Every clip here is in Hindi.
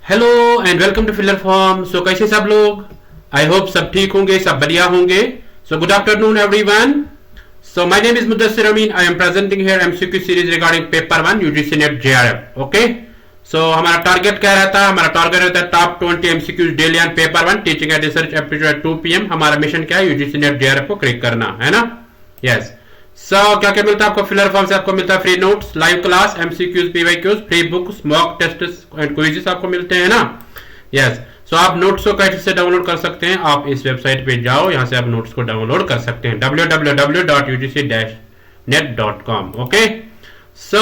Hello and welcome to filler form. So कैसे सब लोग, आई होप सब ठीक होंगे, सब बढ़िया होंगे। So good afternoon everyone. So my name is Mudassir Amin. I am presenting here MCQ series regarding paper 1 UGC NET JRF. Okay, so हमारा टारगेट क्या रहता है? हमारा टारगेट रहता है top 20 MCQs daily on paper 1 teaching and research aptitude at 2 PM। हमारा मिशन क्या है? यूजीसी नेट जेआरएफ को क्रैक करना है ना। यस। सो क्या क्या मिलता है आपको? फिलर फॉर्म से आपको मिलता है free notes, live class, MCQs, PYQs, free books, mock test and quizzes आपको मिलते हैं ना। यस। सो आप नोट्स को कैसे से डाउनलोड कर सकते हैं? आप इस वेबसाइट पे जाओ, यहां से आप नोट्स को डाउनलोड कर सकते हैं www.ugc-net.com। ओके, सो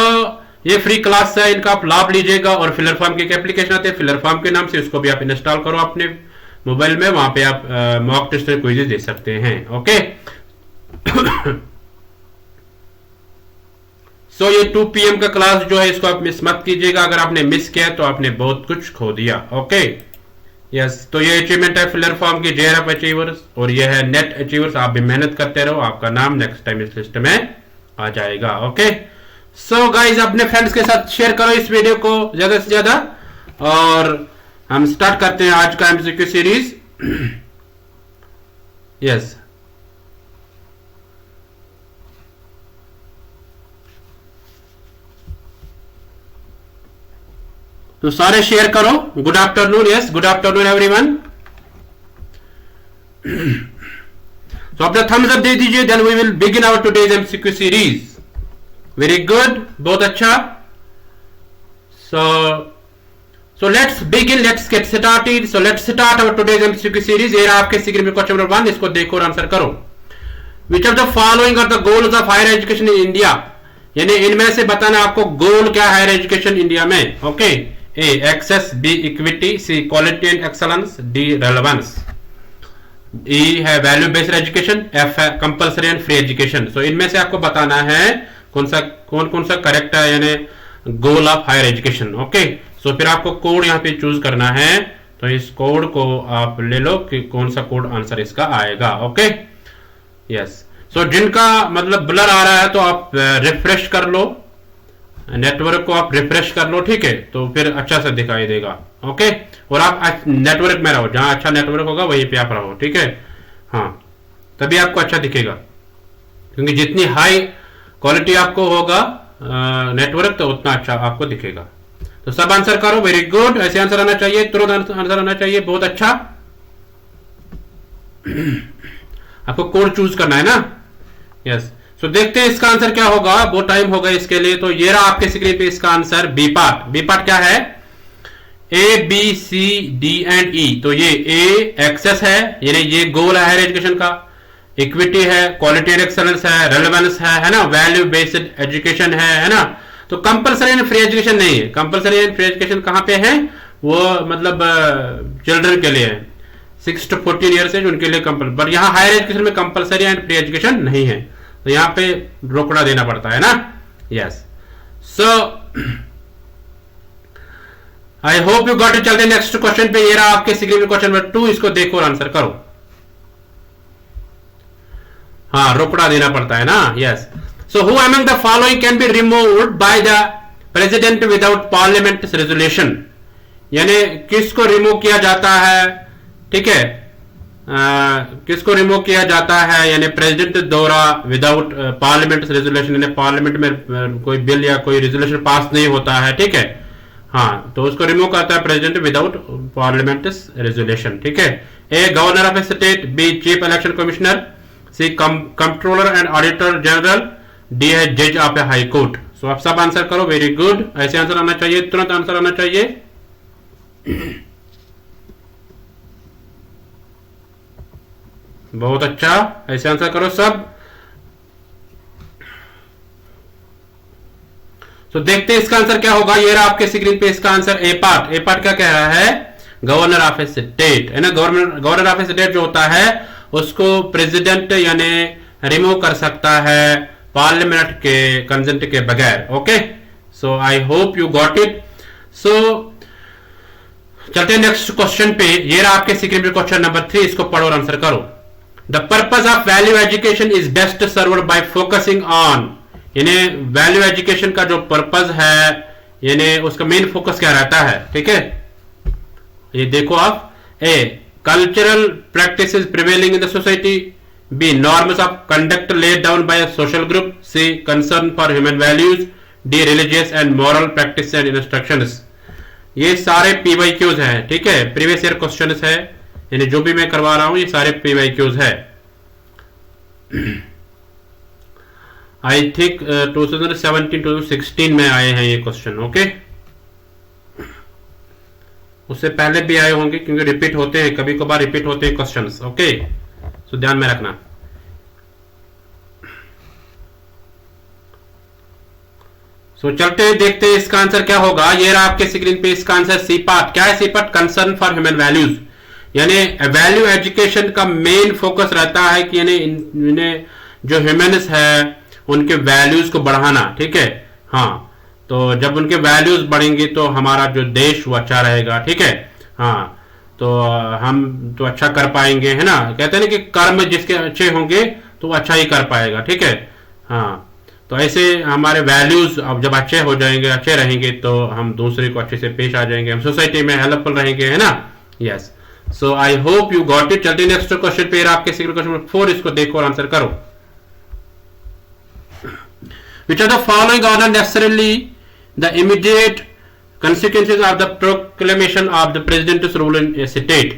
ये फ्री क्लास है, इनका आप लाभ लीजिएगा। और फिलर फॉर्म की एक एप्लीकेशन आती है फिलर फॉर्म के नाम से, उसको भी आप इंस्टॉल करो अपने मोबाइल में। वहां पे आप मॉक टेस्ट और क्विज़ेस दे सकते हैं। ओके। सो ये 2 PM का क्लास जो है इसको आप मिस मत कीजिएगा। अगर आपने मिस किया तो आपने बहुत कुछ खो दिया। ओके। यस। तो ये अचीवमेंट है फिलर फॉर्म की जेआरएफ अचीवर्स, और ये है नेट अचीवर्स। आप भी मेहनत करते रहो, आपका नाम नेक्स्ट टाइम इस लिस्ट में आ जाएगा। ओके। सो गाइज अपने फ्रेंड्स के साथ शेयर करो इस वीडियो को ज्यादा से ज्यादा, और हम स्टार्ट करते हैं आज का एमसीक्यू सीरीज। यस। तो सारे शेयर करो। Good afternoon. Yes, good afternoon everyone. तो अपना थम्स अप दे दीजिए, then we will begin our today's MCQ series. Very good, बहुत अच्छा। So let's begin, let's get started. So let's start our today's MCQ series. ये आपके सीक्रेट में क्वेश्चन नंबर 1, इसको देखो और आंसर करो। Which of the following are the goals of higher education in India? यानी इनमें से बताना आपको गोल क्या है हायर एजुकेशन इंडिया में। Okay. A access, B equity, C quality and excellence, D relevance, E है value based education, F है compulsory and free education। so इनमें से आपको बताना है कौन सा करेक्ट है, यानी goal of higher education. Okay. So फिर आपको कोड यहाँ पे चूज करना है, तो इस कोड को आप ले लो कि कौन सा कोड आंसर इसका आएगा। ओके। यस। सो जिनका मतलब ब्लर आ रहा है तो आप रिफ्रेश कर लो, नेटवर्क को आप रिफ्रेश कर लो, ठीक है, तो फिर अच्छा से दिखाई देगा। ओके। और आप नेटवर्क में रहो, जहां अच्छा नेटवर्क होगा वहीं पे आप रहो, ठीक है। हाँ, तभी आपको अच्छा दिखेगा, क्योंकि जितनी हाई क्वालिटी आपको होगा नेटवर्क, तो उतना अच्छा आपको दिखेगा। तो सब आंसर करो। वेरी गुड, ऐसे आंसर आना चाहिए, तुरंत आंसर आना चाहिए, बहुत अच्छा। आपको कोड चूज करना है ना। यस। तो देखते हैं इसका आंसर क्या होगा, बहुत टाइम होगा इसके लिए। तो ये रहा आपके स्क्रीन पे इसका answer, B part. B part क्या है? A B C D and E. तो ये ए एक्सेस है, यानी ये गोल है हायर एजुकेशन का, इक्विटी है, क्वालिटी एंड एक्सेलेंस है, रेलेवेंस है ना, वैल्यू बेस्ड एजुकेशन है ना। तो कंपलसरी एंड फ्री एजुकेशन नहीं है। कंपलसरी एंड फ्री एजुकेशन कहां पे है? वो मतलब चिल्ड्रन के लिए है, 6 to 14 ईयर्स है उनके लिए कंपल्सरी। बट यहाँ हायर एजुकेशन में कंपलसरी एंड फ्री एजुकेशन नहीं है, तो यहां पे रोकड़ा देना पड़ता है ना। Yes. So I hope you got it. चलते नेक्स्ट क्वेश्चन पे। ये रहा आपके स्क्रीन में क्वेश्चन नंबर 2, इसको देखो और आंसर करो। हाँ, रोकड़ा देना पड़ता है ना। Yes. So who among the following can be removed by the president without parliament resolution? यानी किसको रिमूव किया जाता है, ठीक है, किसको रिमूव किया जाता है, यानी प्रेसिडेंट द्वारा विदाउट पार्लियामेंट रेजोल्यूशन, यानी पार्लियामेंट में कोई बिल या कोई रेजोल्यूशन पास नहीं होता है, ठीक है। हाँ, तो उसको रिमूव करता है प्रेसिडेंट विदाउट पार्लियामेंट रेजोल्यूशन, ठीक है। A governor of a state, B chief election commissioner, C controller and auditor general, D है जज of a high court. So आप सब आंसर करो। वेरी गुड, ऐसे आंसर आना चाहिए, तुरंत आंसर आना चाहिए। बहुत अच्छा, ऐसे आंसर करो सब। तो देखते हैं इसका आंसर क्या होगा। ये रहा आपके स्क्रीन पे इसका आंसर, ए पार्ट। ए पार्ट क्या कह रहा है? गवर्नर ऑफ ए स्टेट है ना। गवर्नर ऑफ ए स्टेट जो होता है उसको प्रेसिडेंट यानी रिमूव कर सकता है पार्लियामेंट के कंसेंट के बगैर। Okay. So I hope you got it. So चलते हैं नेक्स्ट क्वेश्चन पे। ये रहा आपके स्क्रीन पे क्वेश्चन नंबर 3, इसको पढ़ो और आंसर करो। The purpose of value education is best served bye focusing on, यानी वैल्यू एजुकेशन का जो पर्पज है, यानी उसका मेन फोकस क्या रहता है, ठीक है। ये देखो आप, A cultural practices prevailing in the society, B norms of conduct laid down by a social group, C concern for human values, D religious and moral practice and instructions. ये सारे पीवाईक्यूज हैं, ठीक है, प्रीवियस ईयर क्वेश्चंस है, यानी जो भी मैं करवा रहा हूं ये सारे पीवाईक्यूज है। आई थिंक 2017-2016 में आए हैं ये क्वेश्चन, ओके। उससे पहले भी आए होंगे क्योंकि रिपीट होते हैं, कभी कभार रिपीट होते हैं क्वेश्चंस, ओके, सो ध्यान में रखना। सो चलते हैं, देखते हैं इसका आंसर क्या होगा। ये रहा आपके स्क्रीन पे इसका आंसर सी पार्ट। क्या है C part? Concern for human values, यानी वैल्यू एजुकेशन का मेन फोकस रहता है कि यानी इन्हें जो ह्यूमन्स है उनके वैल्यूज को बढ़ाना, ठीक है। हाँ, तो जब उनके वैल्यूज बढ़ेंगे तो हमारा जो देश वो अच्छा रहेगा, ठीक है। हाँ, तो हम तो अच्छा कर पाएंगे, है ना। कहते हैं ना कि कर्म जिसके अच्छे होंगे तो वो अच्छा ही कर पाएगा, ठीक है। हाँ, तो ऐसे हमारे वैल्यूज अब जब अच्छे हो जाएंगे, अच्छे रहेंगे, तो हम दूसरे को अच्छे से पेश आ जाएंगे, हम सोसाइटी में हेल्पफुल रहेंगे, है ना। Yes, so I hope you got it. चलते नेक्स्ट क्वेश्चन पे, आपके क्वेश्चन नंबर 4, इसको देखो और आंसर करो। Which of the following are not necessarily the immediate consequences of the proclamation of the president's rule in a state?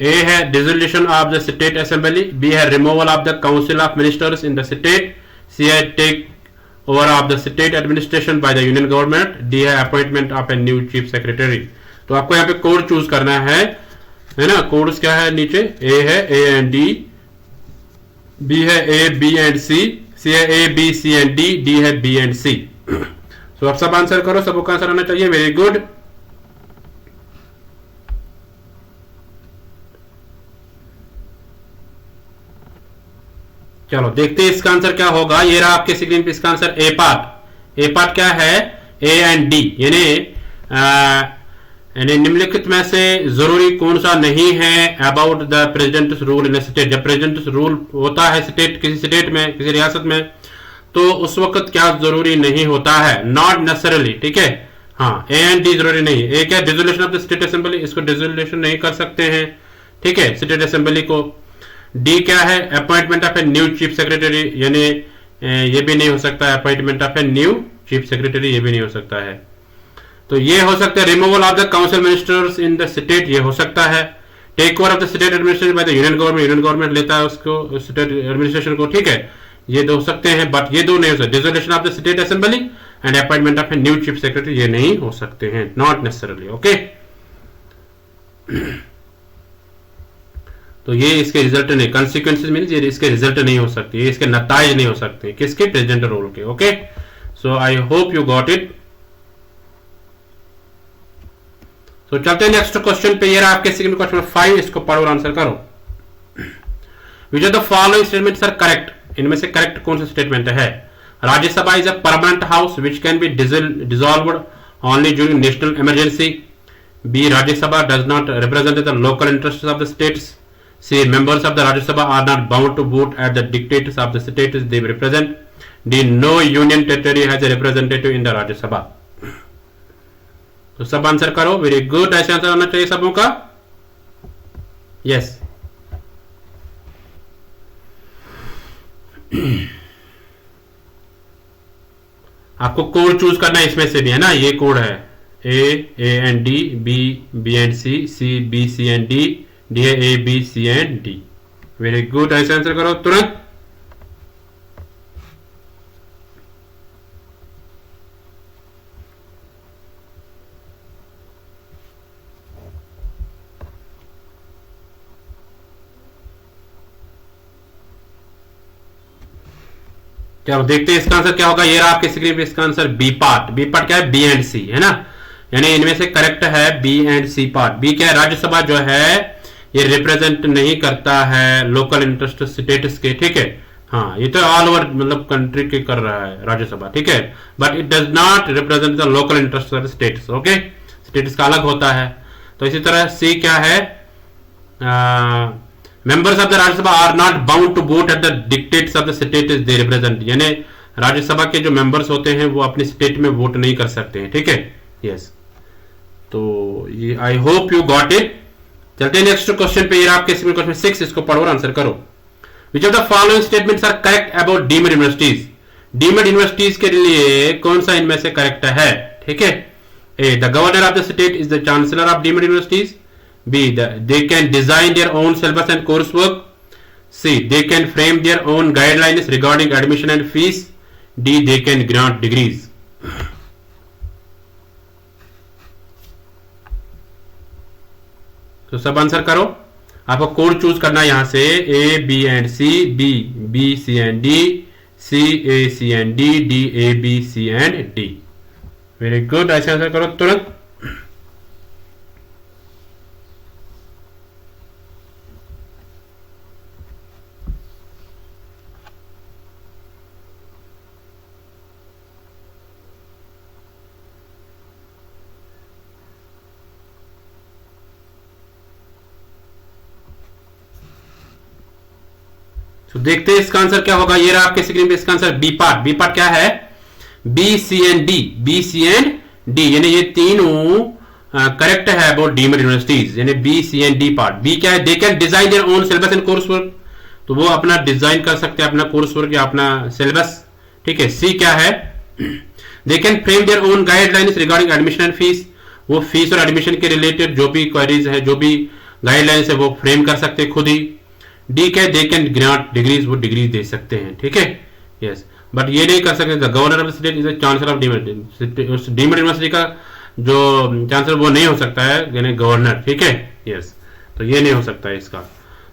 A है dissolution of the state assembly, B है removal of the council of ministers in the state, C है take over of the state administration by the union government, D है appointment of a new chief secretary। तो आपको यहाँ पे कोड चूज करना है ना। कोड्स क्या है नीचे? A है A and D, B है A B and C, C है A B C and D, D है B and C। तो आप सब आंसर करो, सबको आंसर आना चाहिए। Very good. चलो देखते हैं इसका आंसर क्या होगा। ये रहा आपके स्क्रीन पे इसका answer A part. A part क्या है? ए एंड डी, यानी निम्नलिखित में से जरूरी कौन सा नहीं है about the president rule in state. जब प्रेसिडेंट रूल होता है स्टेट, किसी स्टेट में, किसी रियासत में, तो उस वक्त क्या जरूरी नहीं होता है? नॉट नेसेसरली, ठीक है। हाँ, ए एंड डी जरूरी नहीं है। ए क्या? Dissolution of the state assembly, इसको डिसोल्यूशन नहीं कर सकते हैं, ठीक है, स्टेट असेंबली को। डी क्या है? Appointment of a new chief secretary, यानी ये भी नहीं हो सकता है। Appointment of a new chief secretary ये भी नहीं हो सकता है। तो ये हो सकता है removal of the council ministers in the state, ये हो सकता है। Take over of the state administration by the union government, union government लेता है उसको, स्टेट एडमिनिस्ट्रेशन को, ठीक है, ये दो हो सकते हैं। बट ये दो नहीं हो सकते। Dissolution of the state assembly and appointment of a new chief secretary, ये नहीं हो सकते हैं, नॉट नेसेसरली, ओके। तो ये इसके रिजल्ट नहीं, कॉन्सिक्वेंसेज मींस ये इसके रिजल्ट नहीं हो सकते, ये इसके नताइज नहीं हो सकते किसके? प्रेसिडेंट रोल के, okay. So I hope you got it. तो चलते हैं नेक्स्ट क्वेश्चन पे। ये रहा आपके सेकंड क्वेश्चन नंबर 5, इसको पढ़ो और आंसर करो। Which of the following statements are correct? इनमें से करेक्ट कौन सा स्टेटमेंट है? Rajya Sabha is a permanent house which can be dissolved only during national emergency. B Rajya Sabha does not represent the local interest of the states. C members of the Rajya Sabha are not bound to vote at the dictates of the states they represent. D no union territory has a representative in the Rajya Sabha। तो सब आंसर करो। वेरी गुड, ऐसे आंसर आना चाहिए सबों का। यस, आपको कोड चूज करना है इसमें से भी, है ना। ये कोड है A and D, B and C, C B C and D, D है A B C and D. Very good, ऐसे आंसर करो तुरंत। चलो देखते हैं इसका आंसर क्या होगा। ये रहा आपके स्क्रीन पे इसका answer B part. B part क्या है? बी एंड सी, है ना, यानी इनमें से करेक्ट है B and C part. B क्या है? राज्यसभा जो है ये रिप्रेजेंट नहीं करता है लोकल इंटरेस्ट स्टेट्स के, ठीक है। हाँ, ये तो ऑल ओवर मतलब कंट्री के कर रहा है राज्यसभा, ठीक है, but it does not represent the local interest of states, okay. States का अलग होता है। तो इसी तरह सी क्या है? Members of the Rajya Sabha are not bound to vote at the dictates of the state they represent, यानी राज्यसभा के जो मेंबर्स होते हैं वो अपने स्टेट में वोट नहीं कर सकते हैं, ठीक है। यस, तो ये आई होप यू गॉट इट। चलते हैं नेक्स्ट क्वेश्चन पे। ये आपके क्वेश्चन 6, इसको पढ़ो और आंसर करो। Which of the following statements are correct about deemed universities? Deemed universities के लिए कौन सा इनमें से करेक्ट है? ठीक है, A the governor of the state is the chancellor of deemed universities. B they can design their own syllabus and course work. C they can frame their own guidelines regarding admission and fees. D they can grant degrees. तो सब आंसर करो। आपको कोड चूज करना है यहां से A B and C, B B C and D, C A C and D, D A B C and D. Very good, ऐसे आंसर करो तुरंत। तो देखते हैं इसका आंसर क्या होगा। ये रहा आपके स्क्रीन पे इसका answer B part. B part क्या है? B C and D, B C and D, यानी ये तीनों करेक्ट है अबाउट डीम्ड यूनिवर्सिटीज, यानी B C and D part. B क्या है? They can design their own syllabus and course work, तो वो अपना डिजाइन कर सकते हैं अपना कोर्स वर्क या अपना सिलेबस। ठीक है। सी क्या है? They can frame their own guidelines regarding admission and fees, वो फीस और एडमिशन के रिलेटेड जो भी क्वेरीज है, जो भी गाइडलाइंस है, वो फ्रेम कर सकते हैं खुद ही। डी क्या है? दे कैन ग्रांट डिग्रीज, वो डिग्री दे सकते हैं। ठीक है, यस, बट ये नहीं कर सकते। The governor of the state is the chancellor of deemed university का जो चांसलर वो नहीं हो सकता है, यानी गवर्नर। ठीक है, यस, तो ये नहीं हो सकता है इसका।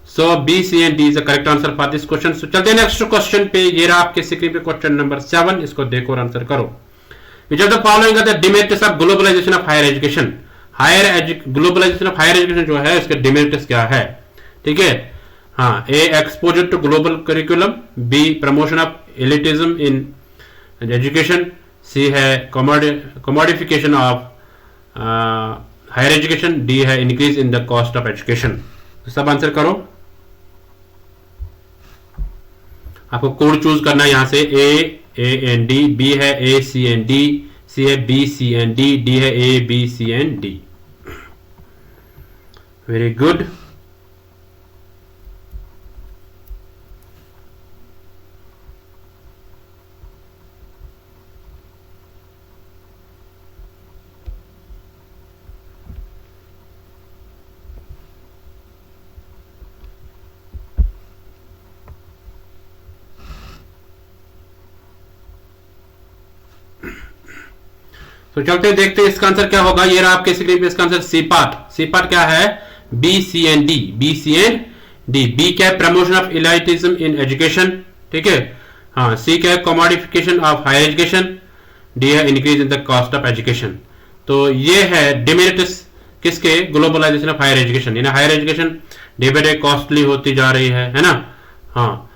So B C and D is the correct answer for this question. So चलते हैं नेक्स्ट क्वेश्चन पे। ये रहा आपके स्क्रीन पे क्वेश्चन नंबर 7, इसको देखो और आंसर करो। Which of the following are the demerits of globalisation of higher education? Globalisation of higher education जो है, उसके डिमेरिट्स क्या है? ठीक है, हाँ, A exposure to global curriculum, B promotion of elitism in education, C है commodification of higher education, D है increase in the cost of education. सब आंसर करो। आपको कोड चूज करना है यहां से ए एंड डी, बी है ए सी एंड डी, सी है B C and D, D है A B C and D. Very good. तो चलते देखते हैं इसका आंसर क्या होगा। ये रहा आपके स्क्रीन पे इसका answer C part. C part क्या है? B C and D, B C and D. B क्या है? Promotion of elitism in education. ठीक है, हाँ। सी क्या है? Commodification of higher education. D है increase in the cost of education. तो ये है डिमेरिट्स किसके? ग्लोबलाइजेशन ऑफ हायर एजुकेशन, यानी higher education day by day costly होती जा रही है ना। हाँ,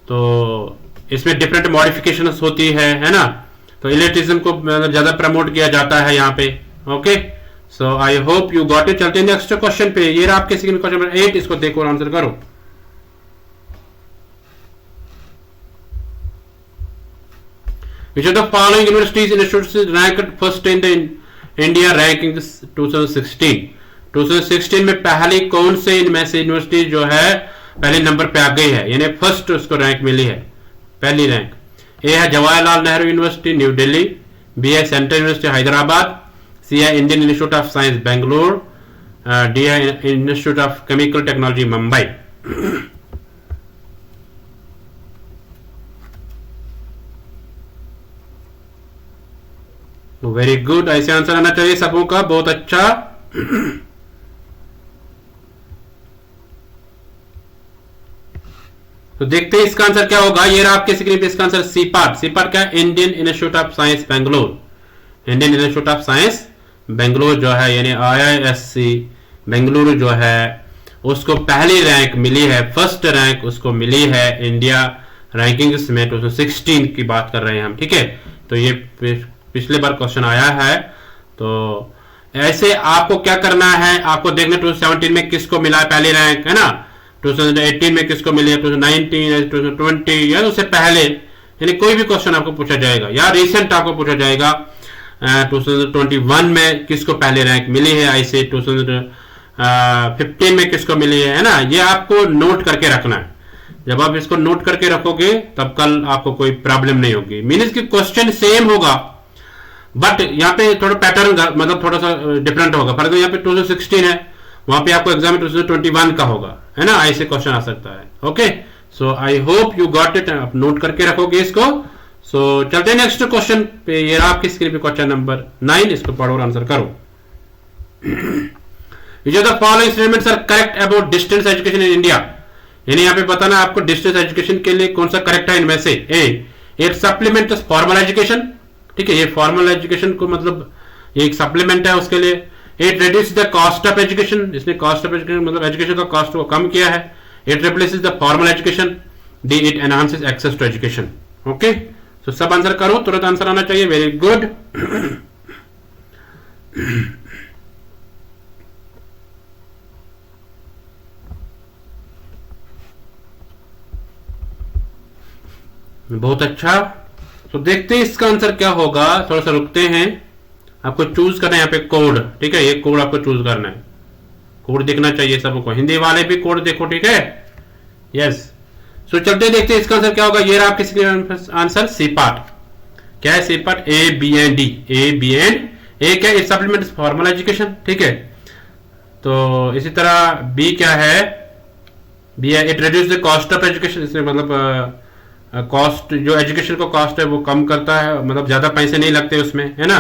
तो इसमें डिफरेंट मॉडिफिकेशन होती है ना। तो एलिटिज्म को ज्यादा प्रमोट किया जाता है यहाँ पे। Okay, so I hope you got it. चलते हैं नेक्स्ट क्वेश्चन पे। ये रहा आपके क्वेश्चन नंबर 8, इसको देखो और आंसर करो। Which of the following universities and institutes ranked first in the India rankings 2016? 2016 में पहली कौन से इनमें से यूनिवर्सिटी जो है पहले नंबर पे आ गई है, यानी फर्स्ट उसको रैंक मिली है, पहली रैंक। ए है Jawaharlal Nehru university New Delhi, B है सेंट्रल यूनिवर्सिटी हैदराबाद, सी है Indian institute of science Bangalore, D है institute of chemical technology Mumbai. Very good, ऐसे आंसर आना चाहिए सबों का, बहुत अच्छा। तो देखते हैं इसका आंसर क्या होगा। ये रहा आपके स्क्रीन पे इसका answer C part. C part क्या है? Indian institute of science Bangalore. Indian institute of science Bangalore जो है, यानी IISc बेंगलुरु जो है, उसको पहली रैंक मिली है, फर्स्ट रैंक उसको मिली है इंडिया रैंकिंग्स में। 2016 की बात कर रहे हैं हम। ठीक है, तो ये पिछले बार क्वेश्चन आया है। तो ऐसे आपको क्या करना है, आपको देखना 2017 में किसको मिला है पहली रैंक, है ना। 2018 में किसको मिली है, 2019, 2020 या उससे पहले, यानी कोई भी क्वेश्चन आपको पूछा जाएगा या रिसेंट आपको पूछा जाएगा। 2021 में किसको पहले रैंक मिली है, ऐसे 2015 में किसको मिली है ना, ये आपको नोट करके रखना है। जब आप इसको नोट करके रखोगे तब कल आपको कोई प्रॉब्लम नहीं होगी। मीन्स कि क्वेश्चन सेम होगा बट यहाँ पे थोड़ा पैटर्न मतलब थोड़ा सा डिफरेंट होगा। फॉर एग्जाम्पल यहाँ पे 2016 है, वहां पे आपको एग्जाम 2021 का होगा, है ना, ऐसे क्वेश्चन आ सकता है। Okay, so I hope you got it, आप नोट करके रखोगे इसको। सो चलते हैं नेक्स्ट क्वेश्चन पे। ये आपकी स्क्रीन पे क्वेश्चन नंबर 9, इसको पढ़ो और आंसर करो। Which of the following statements are correct about distance education in India? यानी यहाँ पे बताना आपको डिस्टेंस एजुकेशन के लिए कौन सा करेक्ट है इनमें से। इट सप्लीमेंट फॉर्मल एजुकेशन, ठीक है, ये फॉर्मल एजुकेशन को मतलब ये एक सप्लीमेंट है उसके लिए। It reduce the cost of education, इसने कॉस्ट ऑफ एजुकेशन मतलब एजुकेशन का कॉस्ट को कम किया है। It replaces the formal education. D it enhances access to education. Okay, तो सब आंसर करो, तुरंत आंसर आना चाहिए। Very good. बहुत अच्छा। तो देखते हैं इसका आंसर क्या होगा। थोड़ा सा रुकते हैं, आपको चूज करना है यहाँ पे कोड, ठीक है, ये कोड आपको चूज करना है। कोड दिखना चाहिए सबको, हिंदी वाले भी कोड देखो, ठीक है, यस। सो चलते देखते हैं इसका आंसर क्या होगा। ये रहा आपके आंसर सी पार्ट। क्या है C part? A B and D. A B and A क्या है? इट सप्लीमेंट्स फॉर्मल एजुकेशन, ठीक है। तो इसी तरह बी क्या है? बी है it reduce the cost of education, इसमें मतलब कॉस्ट जो एजुकेशन का कॉस्ट है वो कम करता है, मतलब ज्यादा पैसे नहीं लगते उसमें, है ना,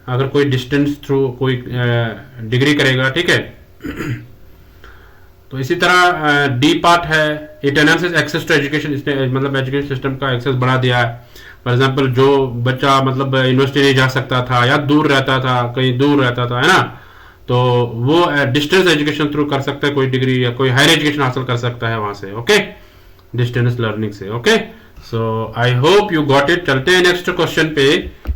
अगर कोई डिस्टेंस थ्रू कोई डिग्री करेगा, ठीक है। तो इसी तरह डी पार्ट है it enhances access to education, इसने मतलब एजुकेशन सिस्टम का एक्सेस बढ़ा दिया है। फॉर एग्जांपल जो बच्चा मतलब यूनिवर्सिटी नहीं जा सकता था या दूर रहता था, कहीं दूर रहता था, है ना, तो वो डिस्टेंस एजुकेशन थ्रू कर सकता है, कोई डिग्री या कोई हायर एजुकेशन हासिल कर सकता है वहां से। ओके, डिस्टेंस लर्निंग से। Okay, so I hope you got it. चलते हैं नेक्स्ट क्वेश्चन पे।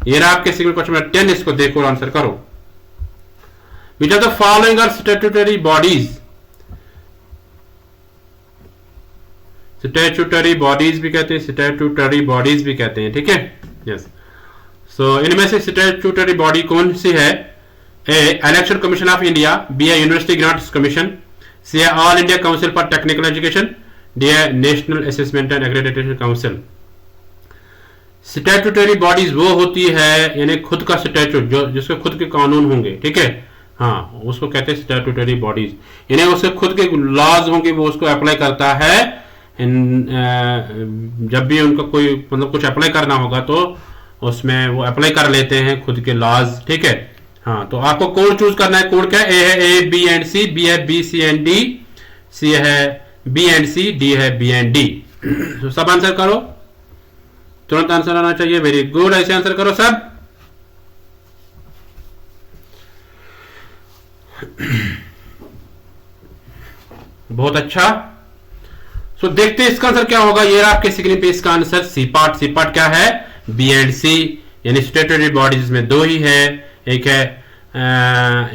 ये रहा आपके सिंगल क्वेश्चन नंबर 10, इसको देखो और आंसर करो। Which are the following are statutory bodies? Statutory bodies भी कहते हैं, स्टैट्यूटरी बॉडीज भी कहते हैं, ठीक है, यस। सो इनमें से स्टैट्यूटरी बॉडी कौन सी है? A election commission of India, B है यूनिवर्सिटी ग्रांट्स कमीशन, सी है all India council for technical education, D है national assessment and accreditation council. Statutory bodies वो होती है यानी खुद का स्टैट्यूट, जो जिसके खुद के कानून होंगे, ठीक है, हाँ, उसको कहते हैं स्टैट्यूटरी बॉडीज। यानी उसके खुद के लॉज होंगे, वो उसको अप्लाई करता है। जब भी उनका कोई मतलब कुछ अप्लाई करना होगा तो उसमें वो अप्लाई कर लेते हैं खुद के लॉज, ठीक है। हाँ, तो आपको कोड चूज करना है। कोड क्या है? ए है A B and C, B है B C and D, C है बी एंड सी, डी है बी एंड डी। तो सब आंसर करो, तुरंत आंसर आना चाहिए। वेरी गुड, ऐसे आंसर करो सब। बहुत अच्छा। सो देखते हैं इसका आंसर क्या होगा। ये रहा आपके स्क्रीन पे इसका answer C part. C part क्या है? बी एंड सी, यानी स्टैट्यूटरी बॉडीज में दो ही है। एक है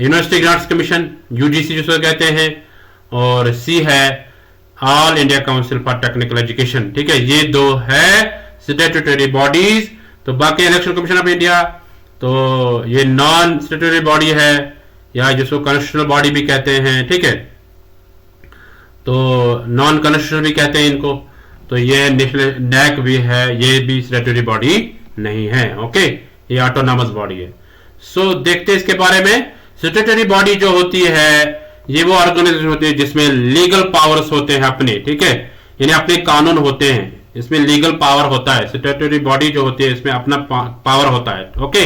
यूनिवर्सिटी ग्रांट्स कमीशन, यूजीसी जिसको कहते हैं, और सी है all India council for technical education, ठीक है। ये दो है स्टैट्यूटरी बॉडीज। तो बाकी इलेक्शन कमीशन ऑफ इंडिया तो ये नॉन स्टैट्यूटरी बॉडी है, या जिसको कॉन्स्टिट्यूशनल बॉडी भी कहते हैं, ठीक है, तो नॉन कॉन्स्टिट्यूशनल भी कहते हैं इनको। तो ये नेशनल नैक भी है, ये भी स्टैट्यूटरी बॉडी नहीं है। ओके, ये ऑटोनॉमस बॉडी है। सो देखते हैं इसके बारे में। स्टैट्यूटरी बॉडी जो होती है ये वो ऑर्गेनाइजेशन होती है जिसमें लीगल पावर्स होते हैं अपने, ठीक है, यानी अपने कानून होते हैं, इसमें लीगल पावर होता है। स्टैट्यूटरी बॉडी जो होती है इसमें अपना पावर होता है। ओके,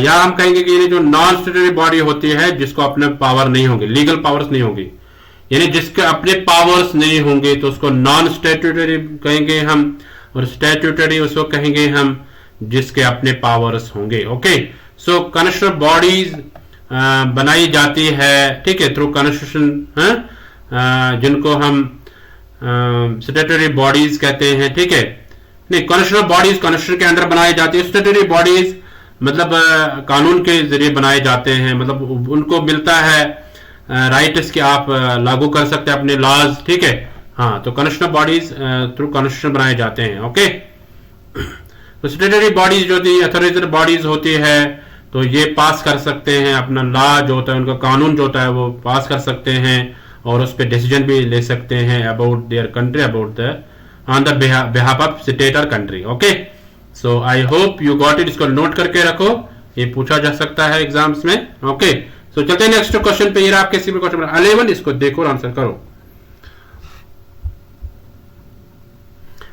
या हम कहेंगे कि ये जो नॉन स्टैट्यूटरी बॉडी होती है जिसको अपने पावर नहीं होंगे, लीगल पावर्स नहीं होंगी, यानी जिसके अपने पावर्स नहीं होंगे तो उसको नॉन स्टैट्यूटरी कहेंगे हम, और स्टैट्यूटरी उसको कहेंगे हम जिसके अपने पावर्स होंगे। ओके, सो कॉन्स्टिट्यूशनल बॉडीज बनाई जाती है, ठीक है, थ्रू कॉन्स्टिट्यूशन, जिनको हम स्टैट्यूटरी बॉडीज कहते हैं, ठीक है। नहीं, कॉन्स्टिट्यूशनल बॉडीज कॉन्स्टिट्यूशन के अंदर बनाई जाती है। स्टैट्यूटरी बॉडीज मतलब कानून के जरिए बनाए जाते हैं, मतलब उनको मिलता है राइट्स कि आप लागू कर सकते हैं अपने लॉज, ठीक है। हाँ, तो कॉन्स्टिट्यूशनल बॉडीज थ्रू कॉन्स्टिट्यूशन बनाए जाते हैं। ओके, तो स्टेटरी बॉडीज जो होती है, अथॉरिटेटिव बॉडीज होती है, तो ये पास कर सकते हैं अपना लॉ जो होता है, उनका कानून जो होता है वो पास कर सकते हैं और उस पर डिसीजन भी ले सकते हैं about their country, about the on the behalf of state और country. Okay, so I hope you got it. इसको नोट करके रखो, ये पूछा जा सकता है एग्जाम्स में। ओके, सो चलते हैं नेक्स्ट क्वेश्चन पे। ये आपके सिविल क्वेश्चन नंबर 11, इसको देखो और आंसर करो।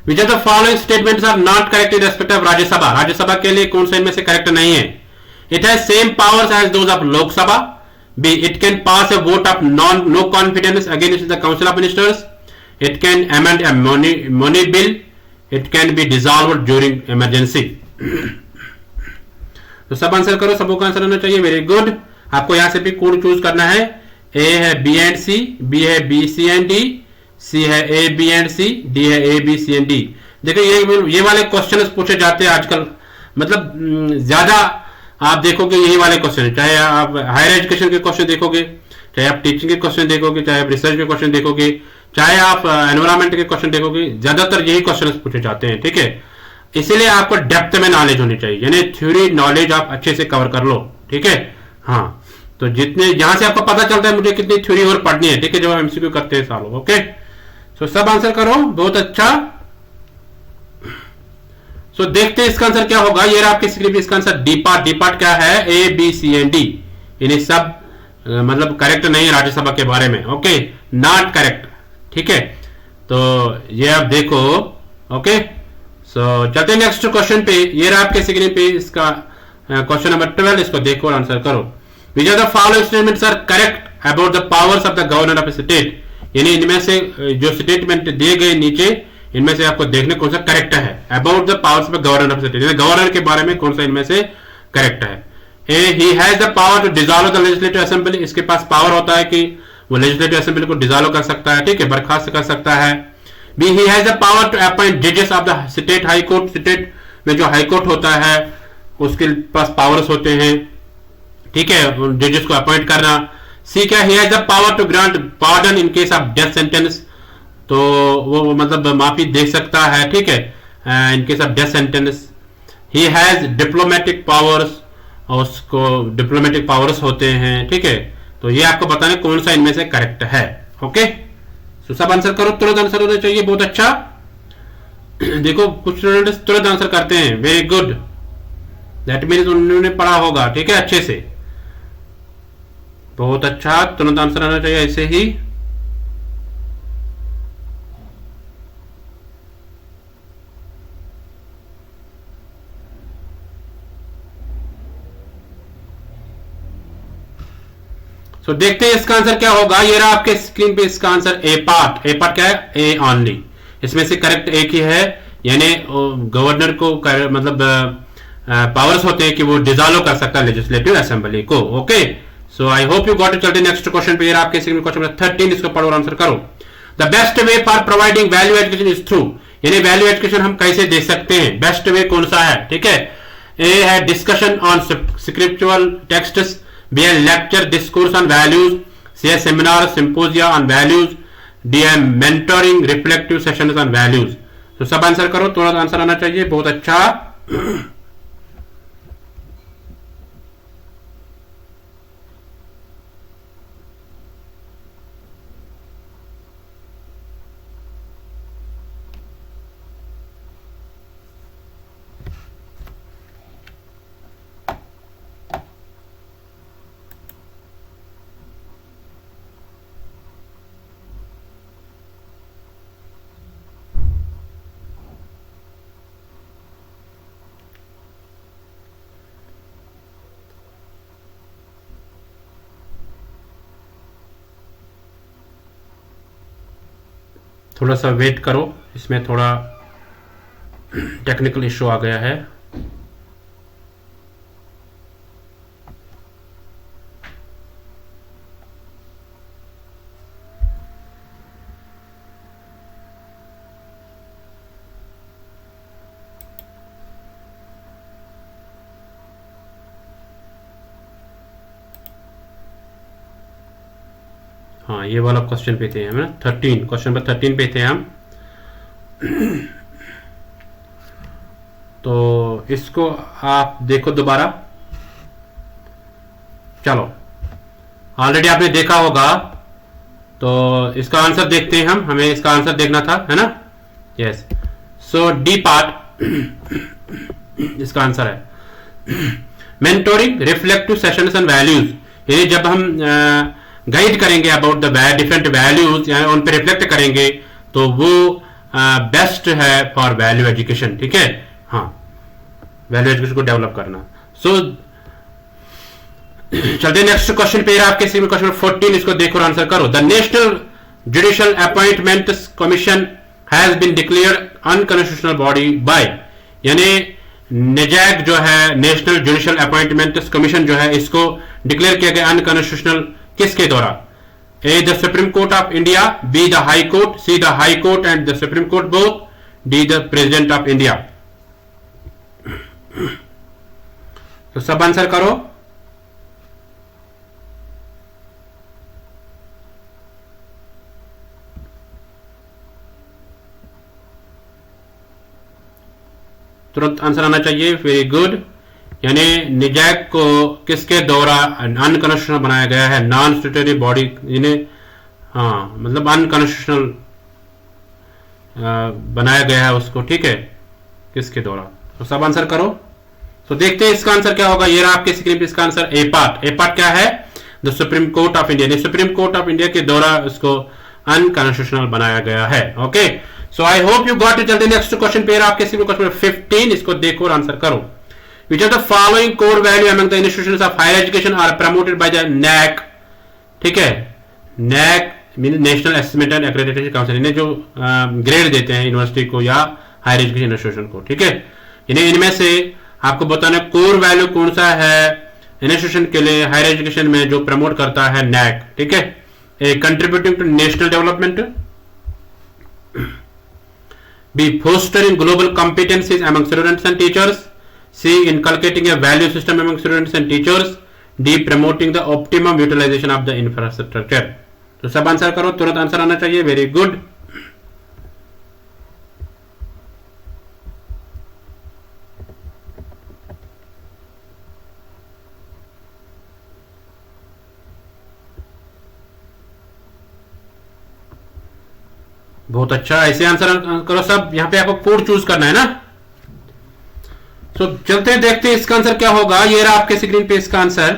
Which of the following statements are not correct in respect of Rajya Sabha? Rajya Sabha के लिए कौन सा इनमें से करेक्ट नहीं है? It has same powers as those of लोक सभा. B. It can pass a vote of no confidence against the council of ministers. It can amend a money bill. It can be dissolved during emergency. तो सब आंसर करो, सबों का आंसर होना चाहिए। Very good. आपको यहां से भी कोड चूज करना है। ए है बी एंड सी, बी है B C and D, C है A B and C, D है A B C and D. देखिए ये वाले क्वेश्चन पूछे जाते हैं आजकल, मतलब ज्यादा आप देखोगे यही वाले क्वेश्चन, चाहे आप हायर एजुकेशन के क्वेश्चन देखोगे, चाहे आप टीचिंग के क्वेश्चन देखोगे, चाहे आप रिसर्च के क्वेश्चन देखोगे, चाहे आप एनवायरमेंट के क्वेश्चन देखोगे, ज्यादातर यही क्वेश्चन पूछे जाते हैं। ठीक है, इसीलिए आपको डेप्थ में नॉलेज होनी चाहिए, यानी थ्योरी नॉलेज आप अच्छे से कवर कर लो। ठीक है, हाँ, तो जितने यहां से आपको पता चलता है मुझे कितनी थ्योरी और पढ़नी है। ठीक है, जब हम एमसीक्यू करते हैं सालों। ओके, सो सब आंसर करो, बहुत अच्छा। सो देखते हैं इसका आंसर क्या होगा। ये आपके स्क्रीन पे इसका answer D part. D part क्या है? A B C and D, इन्हें सब मतलब करेक्ट नहीं है राज्यसभा के बारे में। Okay, not correct. ठीक है, तो ये आप देखो। ओके, सो चलते हैं नेक्स्ट क्वेश्चन पे। ये आपके स्क्रीन पे इसका क्वेश्चन नंबर 12, इसको देखो और आंसर करो। Which are the following statements are correct about the powers of the governor of state? यानी इनमें से जो स्टेटमेंट दिए गए नीचे, इनमें से आपको देखने कौन सा करेक्ट है। About the powers of governor of state, governor के बारे में कौन सा इनमें से करेक्ट है? A, he has the power to dissolve the legislative assembly, इसके पास पावर होता है कि वो लेजिस्लेटिव असेंबली को डिसॉल्व कर सकता है। ठीक है, बर्खास्त कर सकता है। B, he has the power to appoint जजेस of the state high court, state में जो हाई कोर्ट होता है उसके पास पावर्स होते हैं। ठीक है, जजेस को अपॉइंट करना। सी क्या, he has the power to grant pardon in case of death sentence, तो वो मतलब माफी दे सकता है। ठीक है, in case of death sentence. He has diplomatic powers, और उसको डिप्लोमेटिक पावर्स होते हैं। ठीक है, तो ये आपको बताना कौन सा इनमें से करेक्ट है। ओके, तो सब आंसर करो, तुरंत आंसर होना चाहिए। बहुत अच्छा, देखो कुछ स्टूडेंट्स तुरंत आंसर करते हैं। वेरी गुड, दैट मीन्स उन्होंने पढ़ा होगा। ठीक है, अच्छे से, बहुत अच्छा, तुरंत आंसर आना चाहिए ऐसे ही। तो देखते हैं इसका आंसर क्या होगा। ये रहा आपके स्क्रीन पे इसका answer A part. A part क्या है? A only. इसमें से करेक्ट एक ही है, यानी गवर्नर को मतलब पावर्स होते हैं कि वो डिसॉल्व कर सकता है लेजिस्लेटिव असेंबली को। Okay, so I hope you got it. चलते नेक्स्ट क्वेश्चन पे। आपके स्क्रीन क्वेश्चन नंबर 13, इसको पढ़ो और आंसर करो। The best way for providing value education is through, यानी वैल्यू एजुकेशन हम कैसे दे सकते हैं, बेस्ट वे कौन सा है? ठीक है, ए है discussion on scriptural texts, B है lecture discourse on values, C है seminar symposia on values, D है mentoring reflective sessions on values. तो सब आंसर करो, तुरंत आंसर आना चाहिए। बहुत अच्छा, थोड़ा सा वेट करो, इसमें थोड़ा टेक्निकल इशू आ गया है। हाँ, ये वाला क्वेश्चन पे थे हम ना, 13, क्वेश्चन नंबर 13 पे थे हम। तो इसको आप देखो दोबारा। चलो, ऑलरेडी आपने देखा होगा, तो इसका आंसर देखते हैं हम। हमें इसका आंसर देखना था, है ना? यस, सो डी पार्ट इसका आंसर है। Mentoring reflective sessions and values, यानी जब हम गाइड करेंगे अबाउट द डिफरेंट वैल्यूज, यानी उन पे रिफ्लेक्ट करेंगे, तो वो बेस्ट है फॉर वैल्यू एजुकेशन। ठीक है, हाँ, वैल्यू एजुकेशन को डेवलप करना। सो चलते नेक्स्ट क्वेश्चन पे। आपके क्वेश्चन 14, इसको देखो और आंसर करो। The National Judicial Appointment Commission has been declared unconstitutional body by, यानी नेजैक जो है, नेशनल जुडिशियल अपॉइंटमेंट कमीशन जो है, इसको डिक्लेयर किया गया अनकॉन्स्टिट्यूशनल किसके द्वारा? A the supreme court of India, B the high court, C the high court and the supreme court both, D the president of India. तो सब आंसर करो। तुरंत आंसर आना चाहिए। Very good. यानी निजैक को किसके द्वारा अनकॉन्स्टिट्यूशनल बनाया गया है? नॉन स्टैट्यूटरी बॉडी, इन्हें हाँ, मतलब अनकॉन्स्टिट्यूशनल बनाया गया है उसको। ठीक है, किसके द्वारा? तो सब आंसर करो। तो देखते हैं इसका आंसर क्या होगा। ये रहा आपके स्क्रीन पे इसका आंसर। ए पार्ट, ए पार्ट क्या है? The supreme court of India, supreme court of India के द्वारा इसको अनकॉन्स्टिट्यूशनल बनाया गया है। Okay, so I hope you got it. चलते नेक्स्ट क्वेश्चन पे। आपके क्वेश्चन 15, इसको देखो और आंसर करो। Which of the following core value among the institutions of higher education are promoted by the NAAC? ठीक है, NAAC mean national assessment and accreditation council, इन्हें जो ग्रेड देते हैं यूनिवर्सिटी को या हायर एजुकेशन इंस्टीट्यूशन को। ठीक है, इन्हें इनमें से आपको बताना कोर वैल्यू कौन सा है इंस्टीट्यूशन के लिए हायर एजुकेशन में जो प्रमोट करता है NAAC। ठीक है, A contributing to national development, B fostering global competencies among students and teachers, C inculcating a value system among students and teachers, D promoting the optimum utilization of the infrastructure। तो सब आंसर करो, तुरंत आंसर आना चाहिए। Very good. बहुत अच्छा, ऐसे आंसर करो सब। यहां पे आपको कोड चूज करना है ना। तो चलते देखते हैं इसका आंसर क्या होगा। ये रहा आपके स्क्रीन पे इसका आंसर।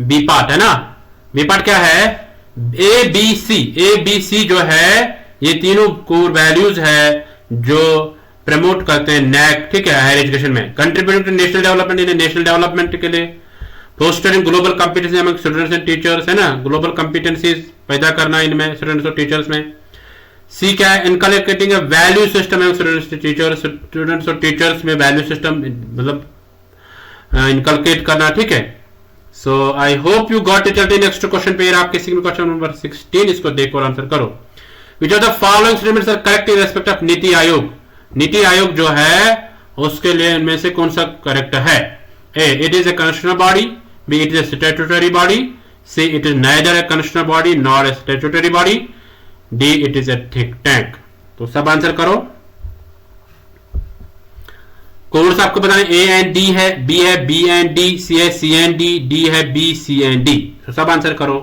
बी पार्ट है ना। बी पार्ट क्या है? A B C, A B सी जो है ये तीनों कोर वैल्यूज है जो प्रमोट करते हैं NAAC। ठीक है, हायर एजुकेशन में। कंट्रीब्यूटिंग टू नेशनल डेवलपमेंट, इन्हें नेशनल डेवलपमेंट के लिए। Fostering global competency among students and teachers, है ना, ग्लोबल कॉम्पिटेंसीज पैदा करना इनमें स्टूडेंट्स और टीचर्स में। सी क्या है? इनकलकेटिंग वैल्यू सिस्टम है स्टूडेंट्स और टीचर्स में वैल्यू सिस्टम मतलब इनकलकेट करना। ठीक है, so I hope you got it. चलते नेक्स्ट क्वेश्चन पे। आपके क्वेश्चन नंबर 16, इसको देखो और आंसर करो। Which of the following statements are correct in respect of Niti Aayog? NITI Aayog जो है उसके लिए इनमें से कौन सा करेक्ट है? A it is a constitutional body, B it is a statutory body, C it is neither a constitutional body nor a statutory body, D it is a think tank. तो सब आंसर करो। कोर्स आपको बताना, ए एंड डी है, बी है बी एंड डी, सी है सी एंड डी, डी है बी सी एंड डी। तो सब आंसर करो।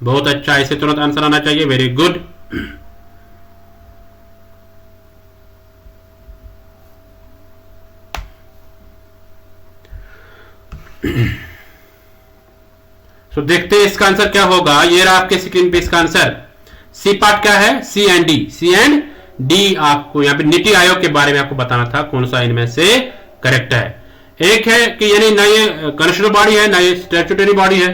बहुत अच्छा, ऐसे तुरंत आंसर आना चाहिए। Very good. तो देखते हैं इसका आंसर क्या होगा। ये रहा आपके स्क्रीन पे इसका आंसर। सी पार्ट क्या है? C and D, C and D. आपको यहां पे नीति आयोग के बारे में आपको बताना था कौन सा इनमें से करेक्ट है। एक है कि यानी ना ये कॉन्स्टिट्यूशनल बॉडी है ना ये स्टैट्यूटरी बॉडी है,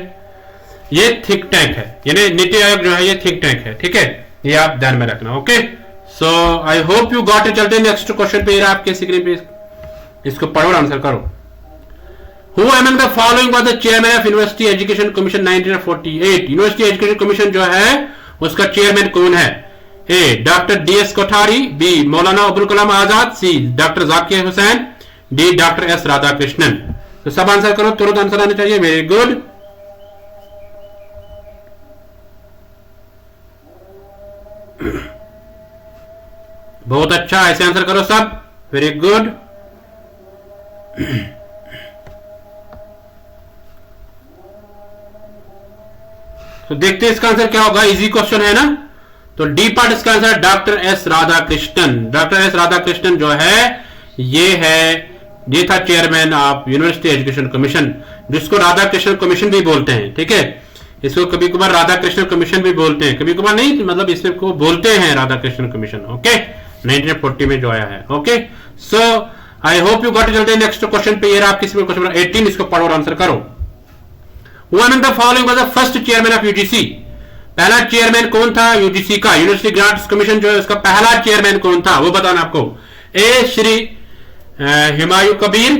ये थिंक टैंक है। यानी नीति आयोग जो है ये थिंक टैंक है। ठीक है, ये आप ध्यान में रखना। Okay, so I hope you got it. चलते नेक्स्ट क्वेश्चन पे। आपके स्क्रीन पे इसको पढ़ो और आंसर करो। Who among the following was the chairman of University Education Commission 1948? University education commission जो है उसका चेयरमैन कौन है? A doctor DS Kothari, B Maulana Abul Kalam Azad, C doctor Zakir Hussain, D doctor S Radhakrishnan. तो सब आंसर करो, तुरंत आंसर आने चाहिए। Very good. बहुत अच्छा, ऐसे आंसर करो सब, वेरी गुड। तो देखते हैं इसका आंसर क्या होगा, इजी क्वेश्चन है ना। तो डी पार्ट इसका answer doctor S Radhakrishnan. Doctor S Radhakrishnan जो है ये था chairman of university education commission, जिसको राधाकृष्णन कमीशन भी बोलते हैं, ठीक है। इसको कभी कभार राधाकृष्णन कमीशन भी बोलते हैं, कभी कभार नहीं, मतलब इसको बोलते हैं राधाकृष्णन कमीशन, ओके। 1940 में जो आया है, okay. So I hope you got it. चलते हैं नेक्स्ट क्वेश्चन पे। ये रहा आपके क्वेश्चन नंबर 18, इसको पढ़ो और आंसर करो। Who among the following was the first chairman of UGC? पहला चेयरमैन कौन था यूजीसी का? यूनिवर्सिटी ग्रांट्स कमीशन जो है उसका पहला चेयरमैन कौन था वो बताना आपको। ए श्री हुमायूं कबीर,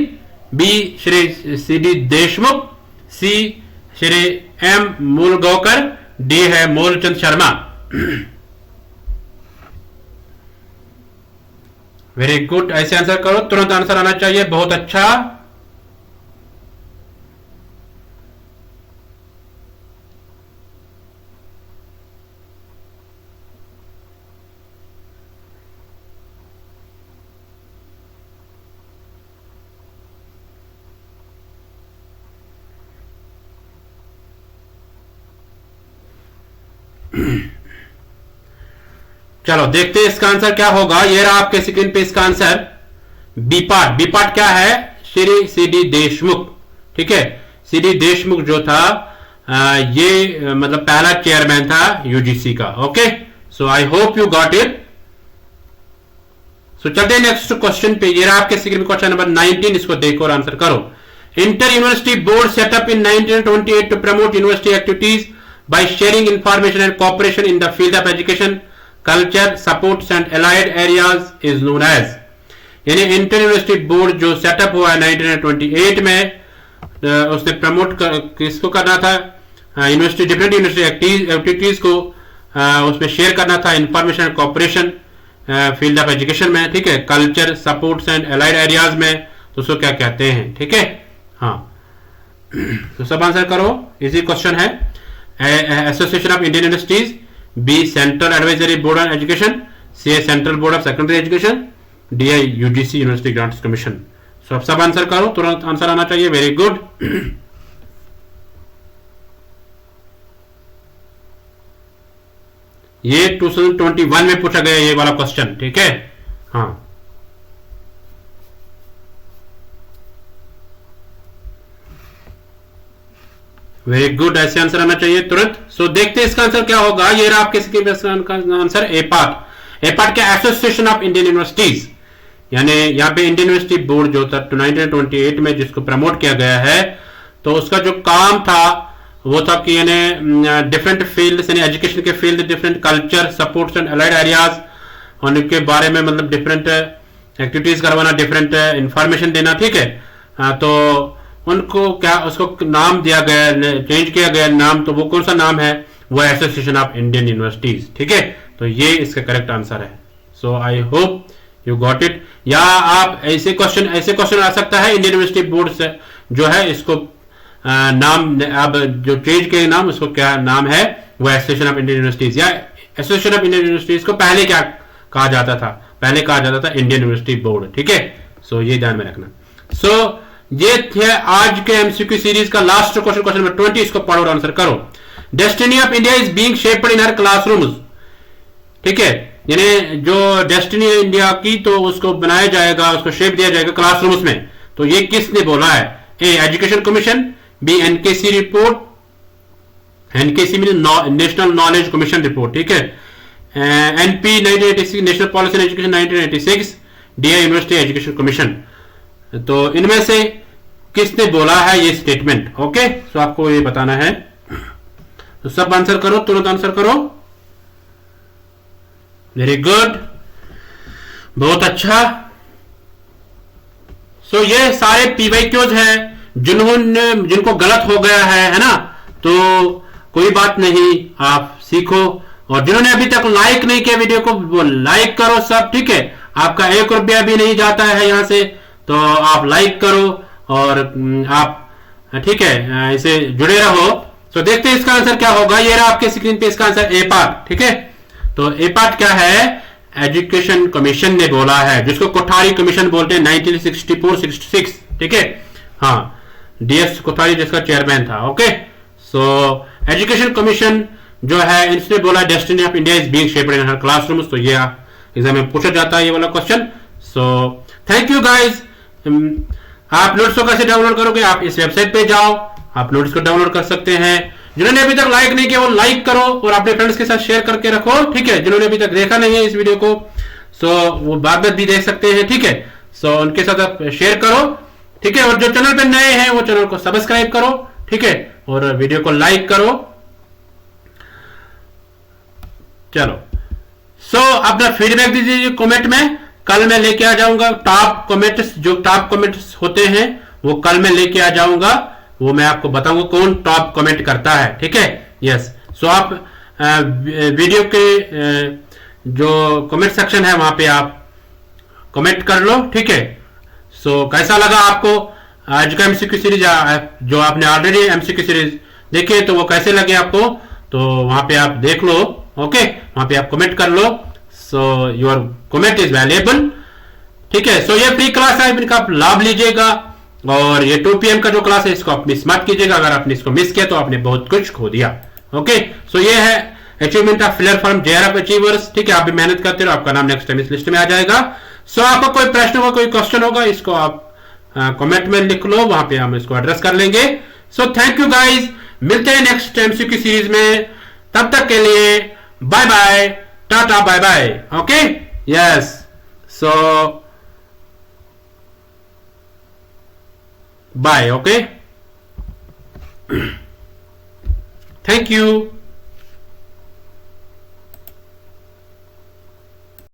बी श्री सीडी देशमुख, सी श्री एम मूलगांवकर, डी है मूलचंद शर्मा। वेरी गुड, ऐसे आंसर करो, तुरंत आंसर आना चाहिए, बहुत अच्छा। चलो देखते हैं इसका आंसर क्या होगा। ये रहा आपके स्क्रीन पे इसका answer, B part. B part क्या है? श्री सीडी देशमुख, ठीक है। सीडी देशमुख जो था ये मतलब पहला चेयरमैन था यूजीसी का, okay. So I hope you got it. So चलते हैं नेक्स्ट क्वेश्चन पे। ये रहा आपके स्क्रीन पे क्वेश्चन नंबर 19, इसको देखो और आंसर करो। Inter university board set up in 1928 to promote university activities by sharing information and cooperation in the field of education, culture, supports and allied areas is known as। यानी इंटर यूनिवर्सिटी बोर्ड जो सेटअप हुआ है 1928 में, उसने प्रमोट किसको करना था? यूनिवर्सिटी, डिफरेंट यूनिवर्सिटी एक्टिविटीज को उसमें शेयर करना था, information and cooperation field of education में, ठीक है। Culture, supports and allied areas में तो उसको क्या कहते हैं, ठीक है। हाँ, तो सब आंसर करो, इजी क्वेश्चन है। Association of Indian Universities, B Central Advisory Board on Education, C Central Board of Secondary Education, D UGC University grants Commission. सब आंसर करो, तुरंत आंसर आना चाहिए, वेरी गुड। ये 2021 में पूछा गया ये वाला क्वेश्चन, ठीक है। हाँ, वेरी गुड, ऐसे आंसर आना चाहिए तुरंत। सो देखते हैं इसका आंसर क्या होगा। ये रहा आपके आंसर, ए पार्ट। ए पार्ट क्या? एसोसिएशन ऑफ इंडियन यूनिवर्सिटीज, यानी यहाँ पे इंडियन यूनिवर्सिटी बोर्ड जो था 1928 में जिसको प्रमोट किया गया है, तो उसका जो काम था वो था कि यानी डिफरेंट फील्ड, यानी एजुकेशन के field, different culture, supports and allied areas, उनके बारे में मतलब डिफरेंट एक्टिविटीज करवाना, डिफरेंट इंफॉर्मेशन देना, ठीक है। तो उनको क्या, उसको नाम दिया गया, चेंज किया गया नाम, तो वो कौन सा नाम है? वो एसोसिएशन ऑफ इंडियन यूनिवर्सिटीज, ठीक है। तो ये इसका करेक्ट आंसर है। So I hope you got it. या आप ऐसे क्वेश्चन आ सकता है, इंडियन यूनिवर्सिटी बोर्ड से जो है इसको नाम, अब जो चेंज किया नाम, उसको क्या नाम है? वो एसोसिएशन ऑफ इंडियन यूनिवर्सिटीज, या एसोसिएशन ऑफ इंडियन यूनिवर्सिटीज को पहले क्या कहा जाता था? पहले कहा जाता था इंडियन यूनिवर्सिटी बोर्ड, ठीक है। सो ये ध्यान में रखना। सो ये थे आज के एमसीक्यू सीरीज का लास्ट क्वेश्चन नंबर 20, इसको पढ़ो और आंसर करो। Destiny of India is being shaped in her classrooms, ठीक है। यानी जो डेस्टिनी इंडिया की, तो उसको बनाया जाएगा, उसको शेप दिया जाएगा क्लासरूम्स में। तो ये किसने बोला है? A education commission, B NKC report, NKC mean national knowledge commission report, ठीक है। NP 1986, national policy in education 1986, D university education commission. तो इनमें से किसने बोला है ये स्टेटमेंट, ओके। सो आपको ये बताना है। तो सब आंसर करो, तुरंत आंसर करो, वेरी गुड, बहुत अच्छा। सो ये सारे पीवाईक्यूज हैं जिनको गलत हो गया है ना, तो कोई बात नहीं, आप सीखो। और जिन्होंने अभी तक लाइक नहीं किया वीडियो को, वो लाइक करो सब, ठीक है। आपका 1 रुपया भी नहीं जाता है यहां से, तो आप लाइक करो और आप, ठीक है, इसे जुड़े रहो। तो देखते हैं इसका आंसर क्या होगा। ये रहा आपके स्क्रीन पे इसका आंसर, ए पार्ट, ठीक है। तो ए पार्ट क्या है? एजुकेशन कमीशन ने बोला है, जिसको कोठारी कमीशन बोलते हैं, 1964-66, ठीक है। हाँ, डीएस कोठारी जिसका चेयरमैन था। ओके, सो एजुकेशन कमीशन जो है, इसने बोला destiny of India is being shaped in her classrooms. तो ये एग्जाम में पूछा जाता है ये वाला question. So thank you guys. आप नोट्स को कैसे डाउनलोड करोगे? आप इस वेबसाइट पे जाओ, आप नोट्स को डाउनलोड कर सकते हैं। जिन्होंने अभी तक लाइक नहीं किया वो लाइक करो और अपने फ्रेंड्स के साथ शेयर करके रखो, ठीक है। जिन्होंने अभी तक देखा नहीं है इस वीडियो को, सो वो बाद में भी देख सकते हैं, ठीक है। सो उनके साथ आप शेयर करो, ठीक है। और जो चैनल पे नए हैं वो चैनल को सब्सक्राइब करो, ठीक है, और वीडियो को लाइक करो। चलो, सो अपना फीडबैक दीजिए कमेंट में। कल मैं लेके आ जाऊंगा टॉप कमेंट्स, जो टॉप कमेंट्स होते हैं वो कल मैं लेके आ जाऊंगा। वो मैं आपको बताऊंगा कौन टॉप कमेंट करता है, ठीक है। यस, सो आप वीडियो के जो कमेंट सेक्शन है वहां पे आप कमेंट कर लो, ठीक है। सो कैसा लगा आपको आज का एमसीक्यू सीरीज? जो आपने ऑलरेडी एमसीक्यू सीरीज देखे तो वो कैसे लगे आपको, तो वहां पे आप देख लो, ओके। वहां पे आप कमेंट कर लो। So your comment is valuable, ठीक है। सो ये फ्री क्लास है, इनका आप लाभ लीजिएगा। और ये 2 PM का जो क्लास है इसको आप मिस मत कीजिएगा। अगर आपने इसको मिस किया तो आपने बहुत कुछ खो दिया, ओके। सो ये है achievement of filler form JRF achievers, ठीक है। आप भी मेहनत करते रहो, आपका नाम नेक्स्ट टाइम इस लिस्ट में आ जाएगा। सो आपका कोई प्रश्न होगा, कोई क्वेश्चन होगा, इसको आप कमेंट में लिख लो, वहां पे हम इसको एड्रेस कर लेंगे। सो थैंक यू गाइज, मिलते हैं नेक्स्ट एमसीक्यू सीरीज में। तब तक के लिए bye bye, tata, bye bye, okay. Yes, so bye, okay. Thank you.